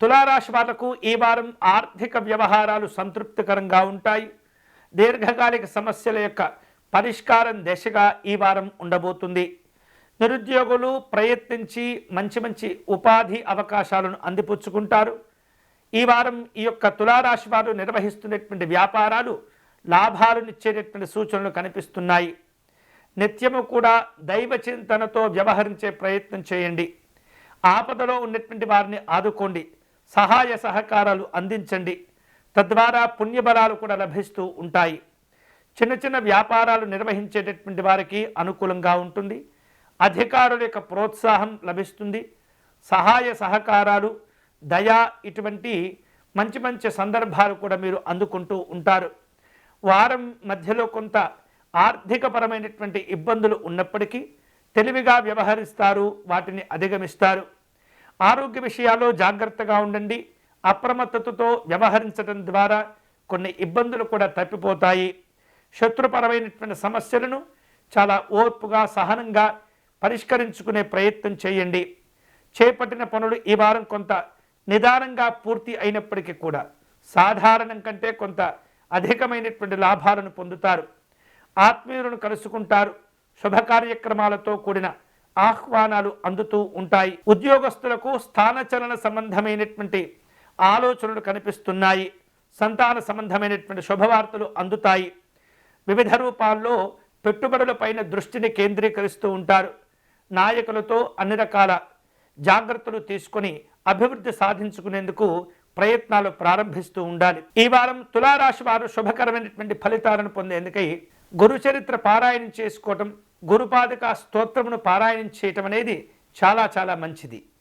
తులారాశి వాళ్లకు ఈ వారం ఆర్థిక వ్యవహారాలు సంతృప్తికరంగా ఉంటాయి. దీర్ఘకాలిక సమస్యల యొక్క పరిష్కారం దిశగా ఈ వారం ఉండబోతుంది. నిరుద్యోగులు ప్రయత్నించి మంచి మంచి ఉపాధి అవకాశాలను అందిపుచ్చుకుంటారు. ఈ వారం ఈ యొక్క తులారాశి వారు నిర్వహిస్తున్నటువంటి వ్యాపారాలు లాభాలనిచ్చేటటువంటి సూచనలు కనిపిస్తున్నాయి. నిత్యము కూడా దైవ చింతనతో వ్యవహరించే ప్రయత్నం చేయండి. ఆపదలో ఉన్నటువంటి వారిని ఆదుకోండి, సహాయ సహకారాలు అందించండి. తద్వారా పుణ్యబలాలు కూడా లభిస్తూ ఉంటాయి. చిన్న చిన్న వ్యాపారాలు నిర్వహించేటటువంటి వారికి అనుకూలంగా ఉంటుంది. అధికారుల యొక్క ప్రోత్సాహం లభిస్తుంది. సహాయ సహకారాలు, దయా ఇటువంటి మంచి మంచి సందర్భాలు కూడా మీరు అందుకుంటూ ఉంటారు. వారం మధ్యలో కొంత ఆర్థికపరమైనటువంటి ఇబ్బందులు ఉన్నప్పటికీ తెలివిగా వ్యవహరిస్తారు, వాటిని అధిగమిస్తారు. ఆరోగ్య విషయాల్లో జాగ్రత్తగా ఉండండి. అప్రమత్తతతో వ్యవహరించడం ద్వారా కొన్ని ఇబ్బందులు కూడా తప్పిపోతాయి. శత్రుపరమైనటువంటి సమస్యలను చాలా ఓర్పుగా సహనంగా పరిష్కరించుకునే ప్రయత్నం చేయండి. చేపట్టిన పనులు ఈ వారం కొంత నిదానంగా పూర్తి అయినప్పటికీ కూడా సాధారణం కంటే కొంత అధికమైనటువంటి లాభాలను పొందుతారు. ఆత్మీయులను కలుసుకుంటారు. శుభ కార్యక్రమాలతో కూడిన ఆహ్వానాలు అందుతూ ఉంటాయి. ఉద్యోగస్తులకు స్థానచలన సంబంధమైనటువంటి ఆలోచనలు కనిపిస్తున్నాయి. సంతాన సంబంధమైనటువంటి శుభవార్తలు అందుతాయి. వివిధ రూపాల్లో పెట్టుబడులపైన దృష్టిని కేంద్రీకరిస్తూ ఉంటారు. నాయకులతో అన్ని రకాల జాగ్రత్తలు తీసుకొని అభివృద్ధి సాధించుకునేందుకు ప్రయత్నాలు ప్రారంభిస్తూ ఉండాలి. ఈ వారం తులారాశి వారు శుభకరమైనటువంటి ఫలితాలను పొందేందుకై గురు చరిత్ర పారాయణం చేసుకోవటం, గురుపాదుక స్తోత్రమును పారాయణం చేయటం అనేది చాలా చాలా మంచిది.